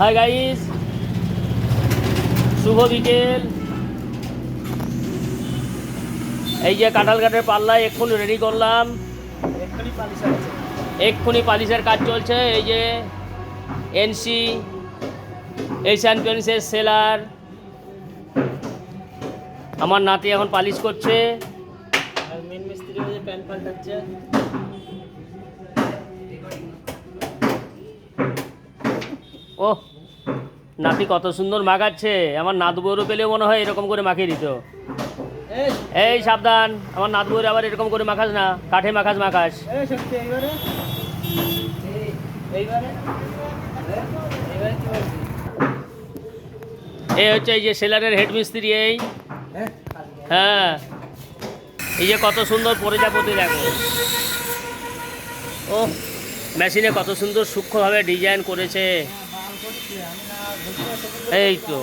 Hi guys, শুভ বিকেল। এই যে কাঁঠালঘাটের পাল্লায় এক্ষুনি রেডি করলাম, এক্ষুনি পালিশের কাজ চলছে। এই যে এনসি এশিয়ান পেন্টসের সেলার, আমার নাতি এখন পালিশ করছে। আর মেন মিস্ত্রি হয়ে প্যান্ট পাল্টাচ্ছে। ওহ, নাতি কত সুন্দর মাখাচ্ছে। আমার নাতবউরও পেলে মনে হয় এরকম করে মাখিয়ে দিত। এই সাবধান, আমার নাতবউর আবার এরকম করে মাখাস না, কাঠে মাখাস। এই হচ্ছে এই যে সেলারের হেড মিস্ত্রি। এই হ্যাঁ, এই যে কত সুন্দর প্রজাপতি দেখো। ও, মেশিনে কত সুন্দর সূক্ষ্মভাবে ডিজাইন করেছে। এই তো